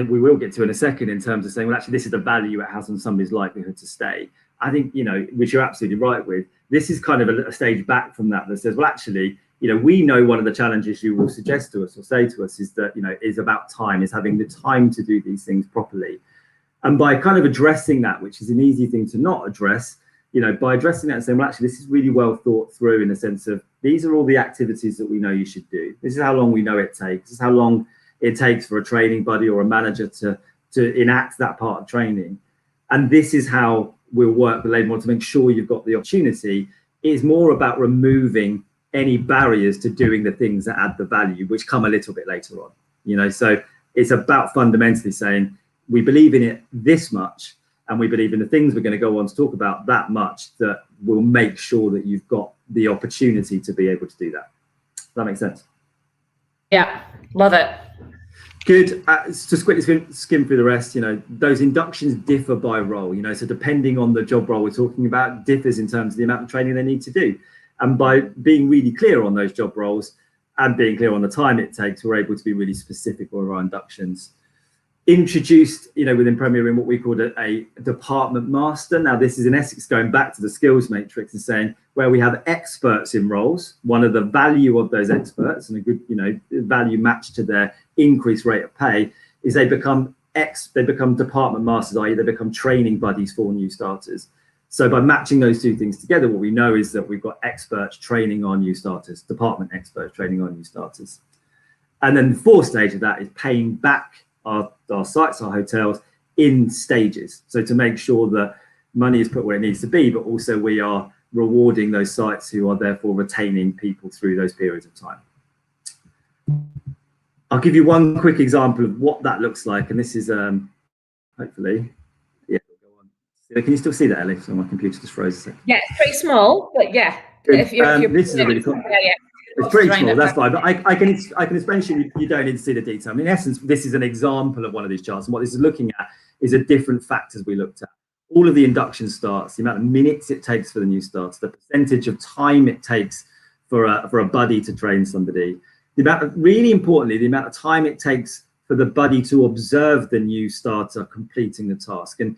we will get to in a second, in terms of saying, well, actually, this is the value it has on somebody's likelihood to stay. I think which you're absolutely right with. This is kind of a stage back from that says, well, actually, we know one of the challenges you will suggest to us or say to us is that is about time, is having the time to do these things properly. And by kind of addressing that, which is an easy thing to not address, by addressing that and saying, well, actually, this is really well thought through, in the sense of, these are all the activities that we know you should do. This is how long we know it takes. This is how long it takes for a training buddy or a manager to enact that part of training. And this is how we'll work with labour model to make sure you've got the opportunity. It's more about removing any barriers to doing the things that add the value, which come a little bit later on. So it's about fundamentally saying, we believe in it this much, and we believe in the things we're going to go on to talk about that much, that will make sure that you've got the opportunity to be able to do that. Does that make sense? Yeah, love it. Good. Just quickly skim through the rest. Those inductions differ by role. So depending on the job role we're talking about, differs in terms of the amount of training they need to do. And by being really clear on those job roles and being clear on the time it takes, we're able to be really specific with our inductions. Introduced, within Premier Room, what we called a department master. Now, this is in essence going back to the skills matrix and saying, where we have experts in roles, one of the value of those experts and a good, value matched to their increased rate of pay is they become department masters, i.e. they become training buddies for new starters. So by matching those two things together, what we know is that we've got experts training our new starters, department experts training our new starters. And then the fourth stage of that is paying back our sites, our hotels, in stages. So to make sure that money is put where it needs to be, but also we are rewarding those sites who are therefore retaining people through those periods of time. I'll give you one quick example of what that looks like. And this is hopefully, yeah, go on. Can you still see that, Ellie? So my computer just froze a second. Yeah, it's pretty small, but yeah. If you're this is a really cool. Yeah. It's pretty small, that's fine, but I can explain to you, you don't need to see the detail. I mean, in essence, this is an example of one of these charts, and what this is looking at is the different factors we looked at. All of the induction starts, the amount of minutes it takes for the new starts, the percentage of time it takes for a buddy to train somebody, really importantly, the amount of time it takes for the buddy to observe the new starter completing the task. And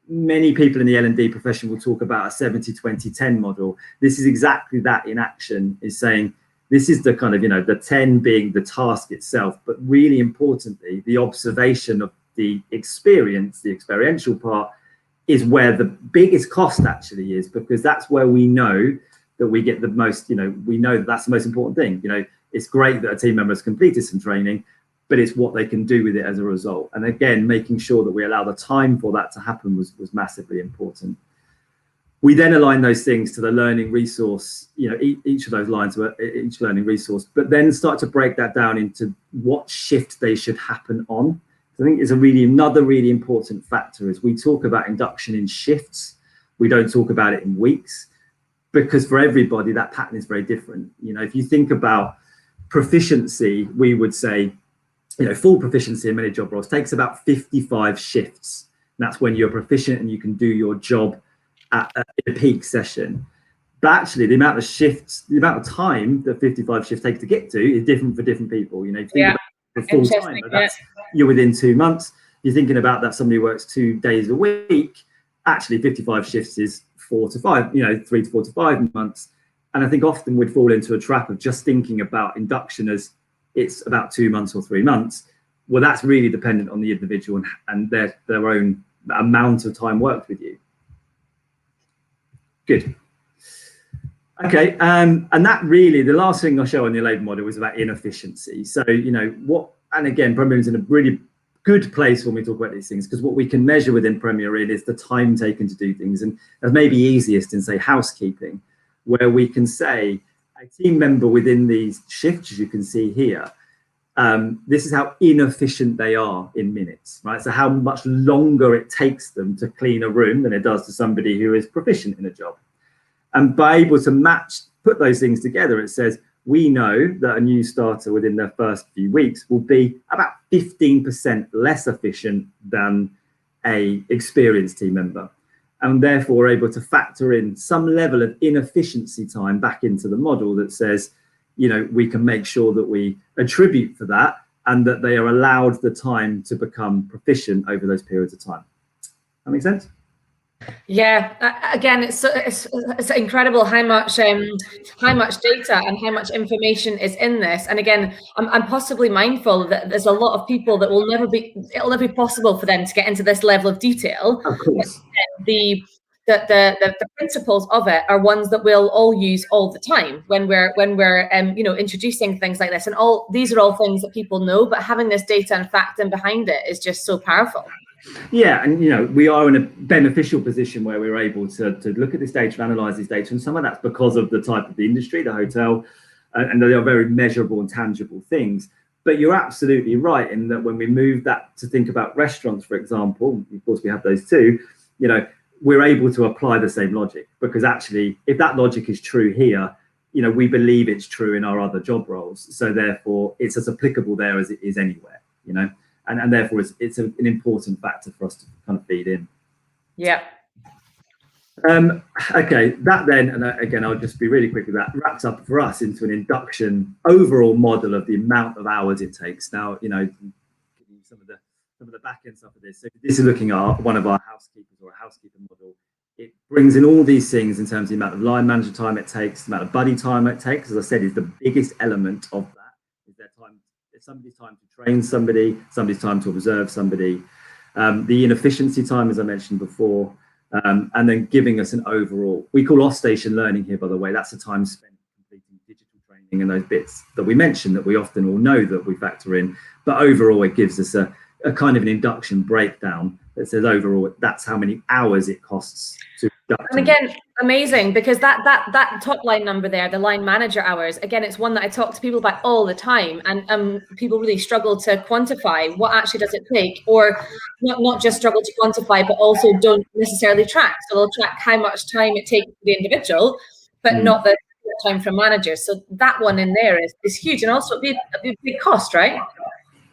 many people in the L&D profession will talk about a 70-20-10 model. This is exactly that in action, is saying, this is the kind of, the 10 being the task itself, but really importantly, the observation of the experience, the experiential part, is where the biggest cost actually is, because that's where we know that we get the most, we know that that's the most important thing. It's great that a team member has completed some training, but it's what they can do with it as a result. And again, making sure that we allow the time for that to happen was massively important. We then align those things to the learning resource, each of those lines were each learning resource, but then start to break that down into what shift they should happen on. So I think it's another really important factor is we talk about induction in shifts. We don't talk about it in weeks, because for everybody, that pattern is very different. If you think about proficiency, we would say, full proficiency in many job roles takes about 55 shifts. And that's when you're proficient and you can do your job at a peak session. But actually, the amount of shifts, the amount of time that 55 shifts take to get to is different for different people. If you think about the full time, you're within 2 months. You're thinking about that somebody works 2 days a week. Actually, 55 shifts is 4 to 5, 3 to 4 to 5 months. And I think often we'd fall into a trap of just thinking about induction as it's about 2 months or 3 months. Well, that's really dependent on the individual and their own amount of time worked with you. Good. Okay, and that really, the last thing I'll show on the labour model was about inefficiency. So, and again, Premier is in a really good place when we talk about these things, because what we can measure within Premier really is the time taken to do things. And that's maybe easiest in, say, housekeeping, where we can say a team member within these shifts, as you can see here, this is how inefficient they are in minutes, right? So how much longer it takes them to clean a room than it does to somebody who is proficient in a job. And by able to put those things together, it says, we know that a new starter within their first few weeks will be about 15% less efficient than a experienced team member. And therefore we're able to factor in some level of inefficiency time back into the model that says, we can make sure that we attribute for that and that they are allowed the time to become proficient over those periods of time. That make sense? Yeah, again, it's incredible how much data and how much information is in this. And again, I'm possibly mindful that there's a lot of people that it'll never be possible for them to get into this level of detail. Of course. The principles of it are ones that we'll all use all the time when we're introducing things like this. And these are all things that people know, but having this data and fact in behind it is just so powerful. Yeah, and we are in a beneficial position where we're able to look at this data, analyze this data, and some of that's because of the type of the industry, the hotel, and they are very measurable and tangible things. But you're absolutely right in that when we move that to think about restaurants, for example, of course we have those too, we're able to apply the same logic, because actually, if that logic is true here, we believe it's true in our other job roles. So therefore, it's as applicable there as it is anywhere, and therefore it's an important factor for us to kind of feed in. Yeah. Okay, that then, and again, I'll just be really quick with that, wraps up for us into an induction overall model of the amount of hours it takes. Now, some of the back end stuff of this. So this is looking at one of our housekeepers or a housekeeper model. It brings in all these things in terms of the amount of line manager time it takes, the amount of buddy time it takes. As I said, is the biggest element of that. Is their time, it's somebody's time to train somebody, somebody's time to observe somebody, the inefficiency time, as I mentioned before, and then giving us an overall. We call off-station learning here, by the way. That's the time spent completing digital training and those bits that we mentioned that we often all know that we factor in. But overall, it gives us a kind of an induction breakdown that says overall that's how many hours it costs to induct. And again, amazing, because that top line number there, the line manager hours, again, it's one that I talk to people about all the time, and people really struggle to quantify what actually does it take, or not just struggle to quantify, but also don't necessarily track. So they'll track how much time it takes for the individual, but not the time for managers. So that one in there is huge, and also it'd be a big cost, right?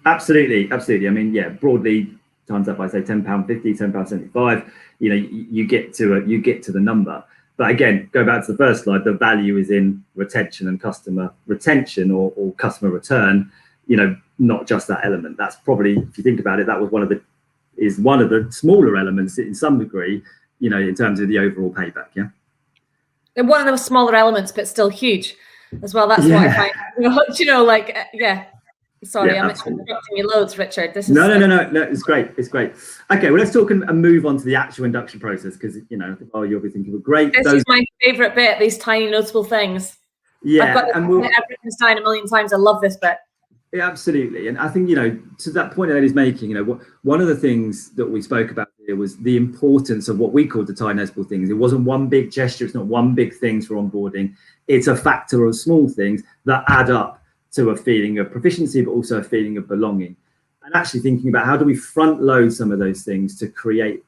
Absolutely. I mean, yeah, broadly times up by say £10.50, £10.75. You get to the number. But again, go back to the first slide. The value is in retention and customer retention or customer return. Not just that element. That's probably, if you think about it, that was one of the smaller elements in some degree. In terms of the overall payback. Yeah. And one of those smaller elements, but still huge as well. That's what I find. Yeah. Sorry, Yeah, I'm absolutely. interrupting you loads, Richard. This is No, it's great. It's great. Okay, well, let's talk and move on to the actual induction process, because, you know, oh, you'll be thinking, well, great. This is my favorite bit, these tiny notable things. Yeah, I've got this and I've written this down a million times. I love this bit. Yeah, absolutely. And I think, you know, to that point that he's making, you know, one of the things that we spoke about here was the importance of what we call the tiny noticeable things. It wasn't one big gesture. It's not one big thing for onboarding. It's a factor of small things that add up to a feeling of proficiency, but also a feeling of belonging. And actually thinking about how do we front load some of those things to create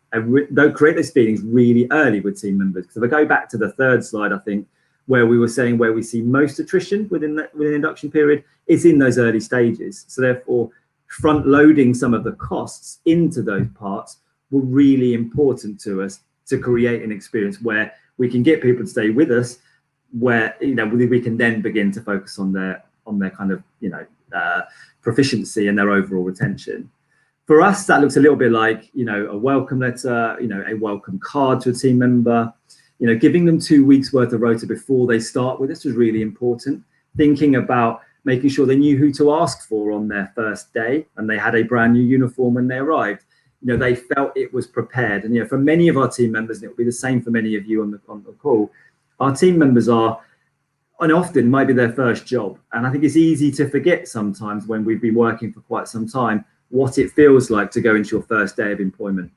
those feelings really early with team members. Because if I go back to the third slide, I think, where we were saying where we see most attrition within the induction period, is in those early stages. So therefore, front loading some of the costs into those parts were really important to us to create an experience where we can get people to stay with us, where, you know, we can then begin to focus on their kind of, you know, proficiency and their overall retention. For us, that looks a little bit like, you know, a welcome letter, you know, a welcome card to a team member. You know, giving them 2 weeks worth of rota before they start with us was really important. Thinking about making sure they knew who to ask for on their first day, and they had a brand new uniform when they arrived. You know, they felt it was prepared. And, you know, for many of our team members, and it will be the same for many of you on the call, our team members are, and often might be their first job. And I think it's easy to forget sometimes, when we've been working for quite some time, what it feels like to go into your first day of employment.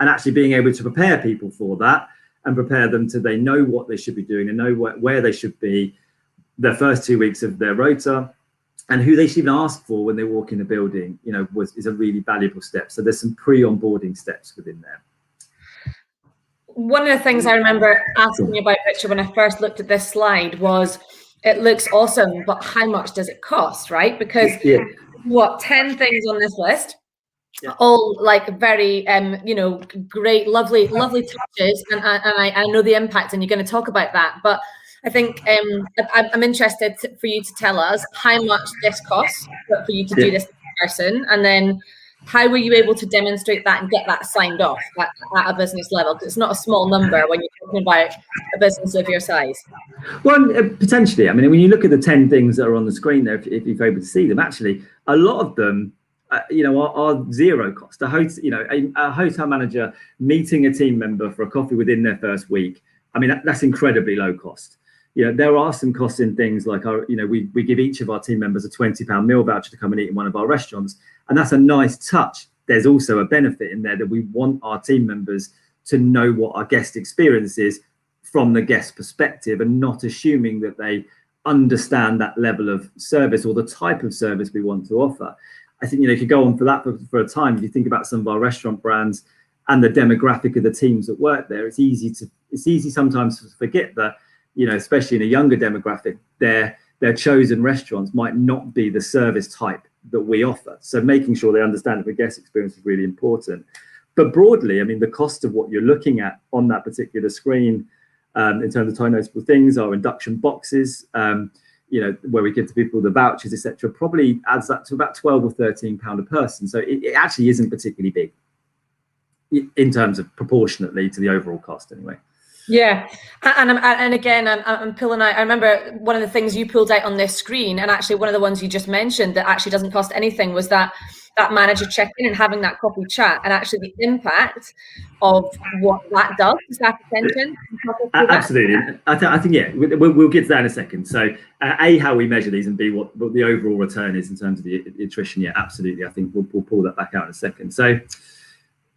And actually being able to prepare people for that, and prepare them to, they know what they should be doing and know where they should be their first 2 weeks of their rota, and who they should even ask for when they walk in the building, you know, is a really valuable step. So there's some pre-onboarding steps within there. One of the things I remember asking you about, Richard, when I first looked at this slide was, it looks awesome, but how much does it cost, right? Because 10 things on this list, all like very you know, great, lovely touches, and I know the impact, and you're going to talk about that, but I think I'm interested for you to tell us how much this costs for you to do this in person, and then how were you able to demonstrate that and get that signed off at a business level? Because it's not a small number when you're talking about a business of your size. Well, potentially. I mean, when you look at the 10 things that are on the screen there, if you're able to see them, actually, a lot of them, you know, are zero cost. A hotel manager meeting a team member for a coffee within their first week, I mean, that's incredibly low cost. You know, there are some costs in things like, we give each of our team members a £20 meal voucher to come and eat in one of our restaurants, and that's a nice touch. There's also a benefit in there that we want our team members to know what our guest experience is from the guest perspective, and not assuming that they understand that level of service or the type of service we want to offer. I think, you know, if you go on for that for a time, if you think about some of our restaurant brands and the demographic of the teams that work there, it's easy sometimes to forget that, you know, especially in a younger demographic, their chosen restaurants might not be the service type that we offer. So making sure they understand the guest experience is really important. But broadly, I mean, the cost of what you're looking at on that particular screen, in terms of tiny noticeable things, our induction boxes, you know, where we give to people the vouchers, etc., probably adds up to about £12 or £13 a person. So it actually isn't particularly big in terms of proportionately to the overall cost, anyway. Yeah, and again, I'm pulling out. I remember one of the things you pulled out on this screen, and actually one of the ones you just mentioned that actually doesn't cost anything, was that manager check-in and having that coffee chat, and actually the impact of what that does to staff retention. Absolutely, I think yeah, we'll get to that in a second. So A, how we measure these, and B, what the overall return is in terms of the attrition. Yeah, absolutely. I think we'll pull that back out in a second. So,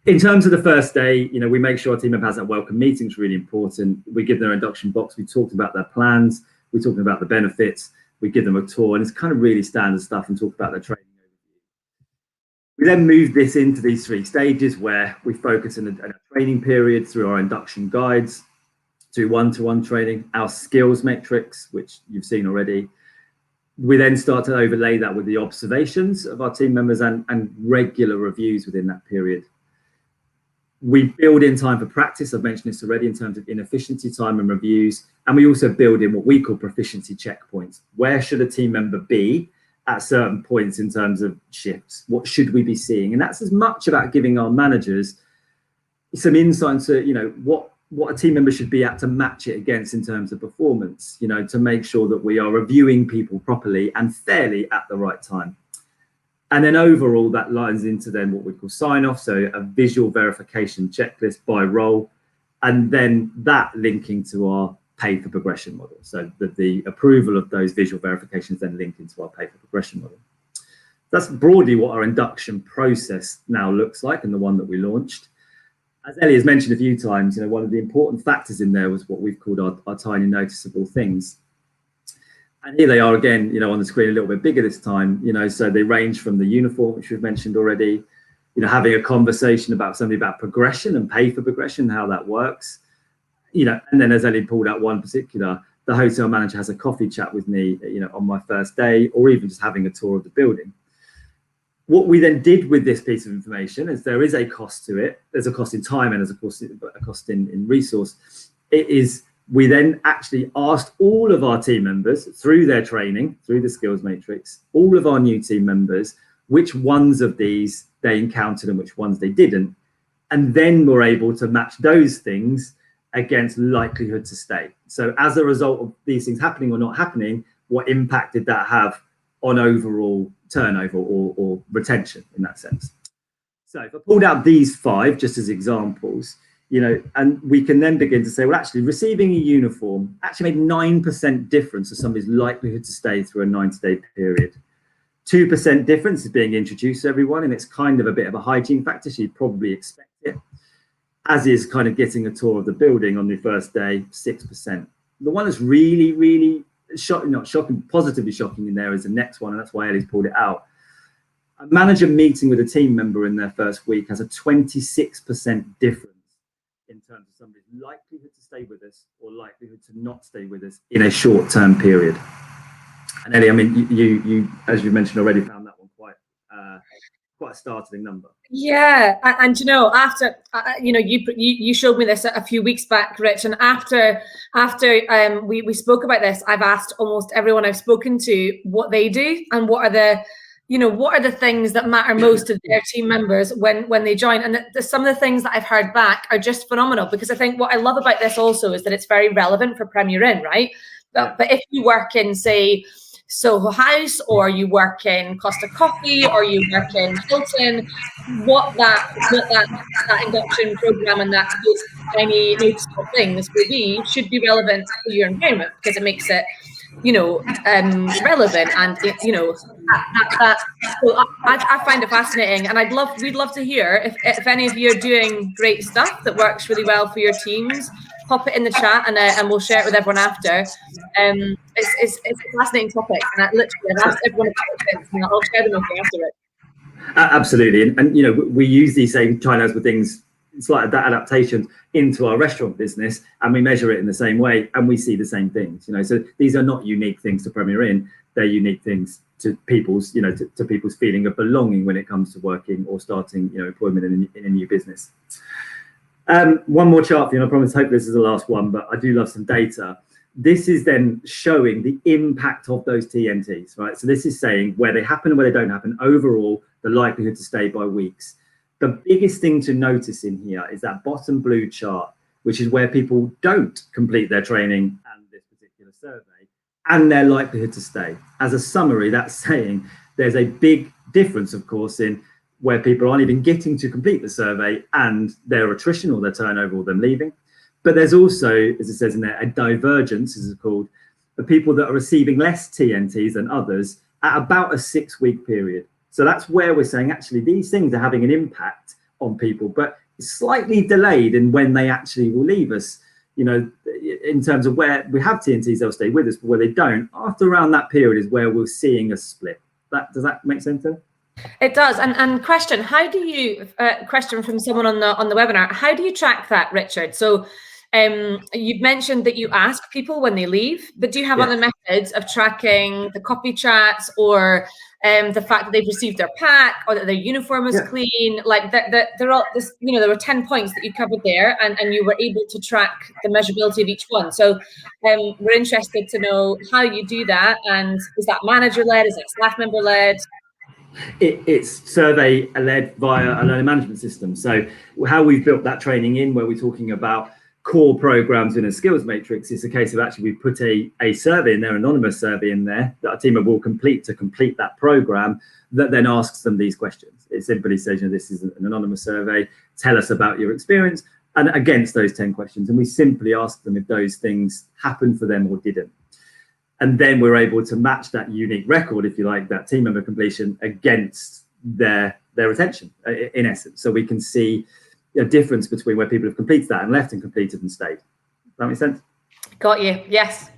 in terms of the first day, you know, we make sure our team member has that welcome meeting. It's really important. We give them an induction box. We talked about their plans. We're talking about the benefits. We give them a tour, and it's kind of really standard stuff, and talk about their training. We then move this into these 3 stages where we focus on a training period through our induction guides, to one-to-one training, our skills matrix, which you've seen already. We then start to overlay that with the observations of our team members and regular reviews within that period. We build in time for practice. I've mentioned this already in terms of inefficiency time and reviews. And we also build in what we call proficiency checkpoints. Where should a team member be at certain points in terms of shifts? What should we be seeing? And that's as much about giving our managers some insight into, you know, what a team member should be at to match it against in terms of performance, you know, to make sure that we are reviewing people properly and fairly at the right time. And then overall, that lines into then what we call sign-off, so a visual verification checklist by role, and then that linking to our pay for progression model. So the approval of those visual verifications then link into our pay for progression model. That's broadly what our induction process now looks like, and the one that we launched. As Ellie has mentioned a few times, one of the important factors in there was what we've called our tiny noticeable things. And here they are again, on the screen a little bit bigger this time, so they range from the uniform, which we've mentioned already, having a conversation about something about progression and pay for progression, how that works, and then as Ellie pulled out one particular, the hotel manager has a coffee chat with me, on my first day, or even just having a tour of the building. What we then did with this piece of information is there is a cost to it. There's a cost in time and there's a cost in resource. We then actually asked all of our team members through their training, through the skills matrix, all of our new team members, which ones of these they encountered and which ones they didn't. And then we're able to match those things against likelihood to stay. So as a result of these things happening or not happening, what impact did that have on overall turnover or retention in that sense? So if I pulled out these 5 just as examples, and we can then begin to say, well, actually receiving a uniform actually made 9% difference to somebody's likelihood to stay through a 90-day period. 2% difference is being introduced to everyone, and it's kind of a bit of a hygiene factor, so you'd probably expect it. As is kind of getting a tour of the building on the first day, 6%. The one that's really, really positively shocking in there is the next one, and that's why Ellie's pulled it out. A manager meeting with a team member in their first week has a 26% difference in terms of somebody's likelihood to stay with us or likelihood to not stay with us in a short-term period. And Ellie, I mean, you as you mentioned already, found that one quite a startling number. Yeah, and after you showed me this a few weeks back, Rich, and after we spoke about this, I've asked almost everyone I've spoken to what they do and what are the things that matter most to their team members when they join. And some of the things that I've heard back are just phenomenal, because I think what I love about this also is that it's very relevant for Premier Inn, right? But if you work in, say, Soho House, or you work in Costa Coffee, or you work in Hilton, what that induction program and that those tiny noticeable things should be relevant to your environment, because it makes it relevant, and so I find it fascinating, and we'd love to hear if any of you are doing great stuff that works really well for your teams. Pop it in the chat, and we'll share it with everyone after. It's a fascinating topic, and I've asked everyone about it, and I'll share them with you after it. Absolutely, and we use these same China's with things. It's like that adaptation into our restaurant business, and we measure it in the same way, and we see the same things. So these are not unique things to Premier Inn; they're unique things to people's, to people's feeling of belonging when it comes to working or starting, employment in a new business. One more chart for you, and I promise, hopefully this is the last one, but I do love some data. This is then showing the impact of those TNTs, right? So this is saying where they happen and where they don't happen, overall, the likelihood to stay by weeks. The biggest thing to notice in here is that bottom blue chart, which is where people don't complete their training and this particular survey, and their likelihood to stay. As a summary, that's saying there's a big difference, of course, in where people aren't even getting to complete the survey and their attrition or their turnover or them leaving. But there's also, as it says in there, a divergence, as it's called, of people that are receiving less TNTs than others at about a 6-week period. So that's where we're saying, actually, these things are having an impact on people, but it's slightly delayed in when they actually will leave us. In terms of where we have TNTs, they'll stay with us, but where they don't, after around that period is where we're seeing a split. Does that make sense to you? It does. And question, how do you question from someone on the webinar, how do you track that, Richard? So you've mentioned that you ask people when they leave, but do you have other methods of tracking the copy chats, or the fact that they've received their pack, or that their uniform is clean? Like they're all this, there were 10 points that you covered there, and you were able to track the measurability of each one. So we're interested to know how you do that, and is that manager led? Is it staff member led? It's survey led via a learning management system. So how we've built that training in, where we're talking about core programs in a skills matrix. It's a case of actually we put a survey in there, anonymous survey in there, that a team member will complete that program, that then asks them these questions. It simply says, this is an anonymous survey, tell us about your experience, and against those 10 questions. And we simply ask them if those things happened for them or didn't. And then we're able to match that unique record, if you like, that team member completion against their retention, in essence. So we can see a difference between where people have completed that and left and completed and stayed. Does that make sense? Got you. Yes.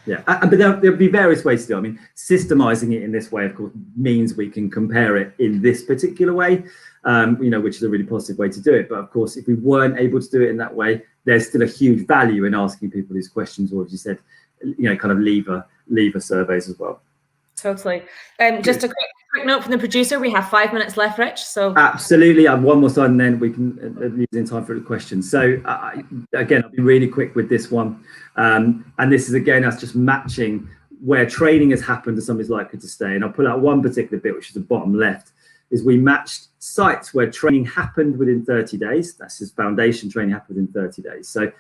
Yeah, but there'll be various ways to do it. I mean, systemizing it in this way, of course, means we can compare it in this particular way, which is a really positive way to do it. But of course, if we weren't able to do it in that way, there's still a huge value in asking people these questions, or as you said, kind of lever surveys as well. Totally. Just a quick note from the producer, we have 5 minutes left, Rich. So absolutely, I have one more slide and then we can leave in time for the questions. So again, I'll be really quick with this one, and this is again us just matching where training has happened to somebody's likely to stay. And I'll pull out one particular bit, which is the bottom left, is we matched sites where training happened within 30 days. That's just foundation training happened within 30 days. So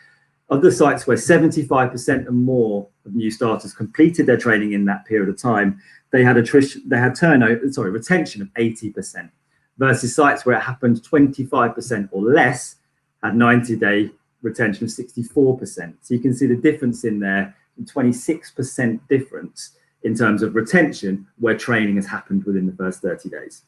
of the sites where 75% and more of new starters completed their training in that period of time, they had retention of 80%, versus sites where it happened 25% or less had 90-day retention of 64%. So you can see the difference in there, 26% difference in terms of retention where training has happened within the first 30 days.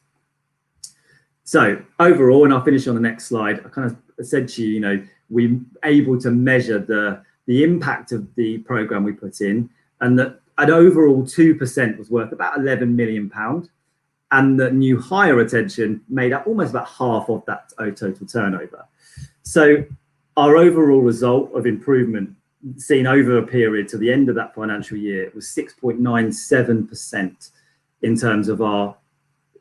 So overall, and I'll finish on the next slide, I kind of said to you, we're able to measure the impact of the program we put in, and that an overall 2% was worth about £11 million, and that new hire retention made up almost about half of that total turnover. So our overall result of improvement seen over a period to the end of that financial year was 6.97% in terms of our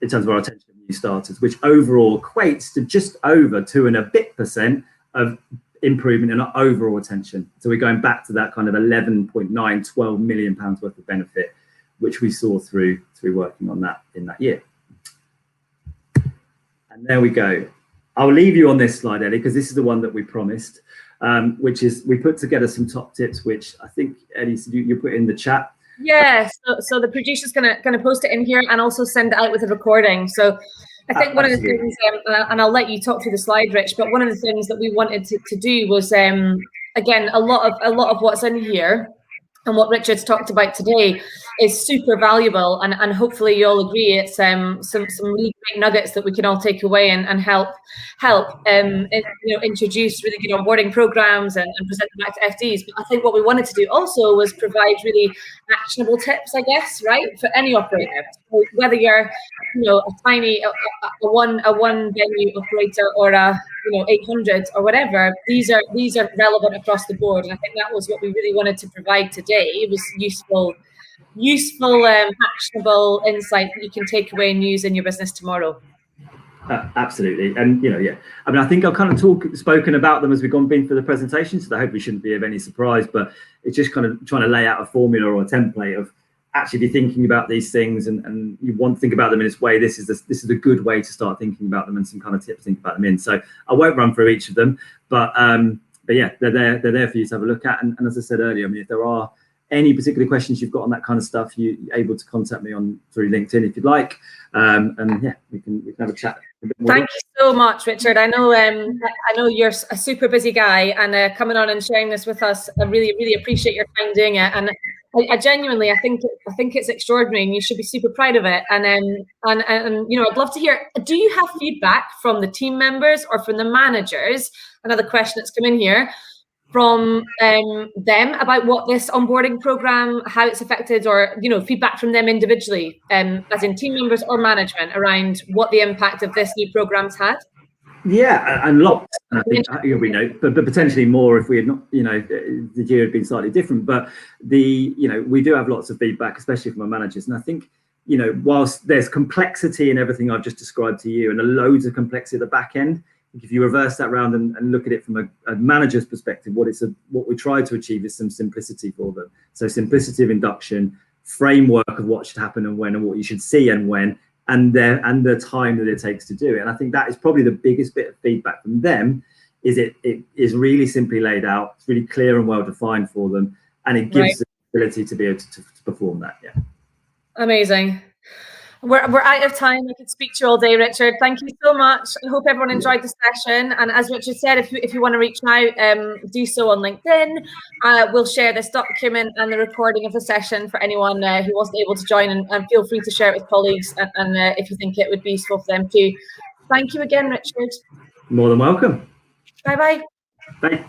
retention of new starters, which overall equates to just over 2 and a bit % of improvement in our overall retention. So we're going back to that kind of 12 million pounds worth of benefit, which we saw through working on that in that year. And there we go. I'll leave you on this slide, Ellie, because this is the one that we promised, which is we put together some top tips, which I think, Ellie, you put in the chat. Yeah, so the producer's gonna post it in here and also send it out with a recording. So I think one of the things, and I'll let you talk through the slide, Rich, but one of the things that we wanted to do was, again, a lot of what's in here and what Richard's talked about today is super valuable, and hopefully you all agree it's some really great nuggets that we can all take away and help introduce really good onboarding programs and present them back to FDs. But I think what we wanted to do also was provide really actionable tips, I guess, right, for any operator. So whether you're a tiny one venue operator or a 800 or whatever, these are relevant across the board, and I think that was what we really wanted to provide today. It was useful actionable insight that you can take away and use in your business tomorrow. Absolutely. And I mean, I think I've kind of spoken about them as we've been through the presentation, so that hopefully shouldn't be of any surprise, but it's just kind of trying to lay out a formula or a template of actually be thinking about these things, and you want to think about them in this way. This is a good way to start thinking about them, and some kind of tips to think about them in. So I won't run through each of them, but yeah, they're there for you to have a look at. And as I said earlier, I mean, if there are any particular questions you've got on that kind of stuff, you're able to contact me through LinkedIn if you'd like, and yeah, we can have a chat. Thank you so much, Richard. I know you're a super busy guy, and coming on and sharing this with us, I really appreciate your time doing it. And I genuinely, I think it's extraordinary, and you should be super proud of it. And I'd love to hear. Do you have feedback from the team members or from the managers? Another question that's come in here from them about what this onboarding program, how it's affected, or feedback from them individually, as in team members or management, around what the impact of this new program's had. Yeah, and lots. I think we know, but potentially more if we had not, the year had been slightly different. But we do have lots of feedback, especially from our managers. And I think, whilst there's complexity in everything I've just described to you, and loads of complexity at the back end, if you reverse that round and look at it from a manager's perspective, what we try to achieve is some simplicity for them. So simplicity of induction, framework of what should happen and when, and what you should see and when, and the time that it takes to do it. And I think that is probably the biggest bit of feedback from them, is it is really simply laid out. It's really clear and well defined for them, and it gives the ability to be able to perform that. Yeah. Amazing. We're out of time. I could speak to you all day, Richard. Thank you so much. I hope everyone enjoyed the session. And as Richard said, if you want to reach out, do so on LinkedIn. We'll share this document and the recording of the session for anyone who wasn't able to join, and feel free to share it with colleagues and if you think it would be useful for them too. Thank you again, Richard. More than welcome. Bye-bye. Bye.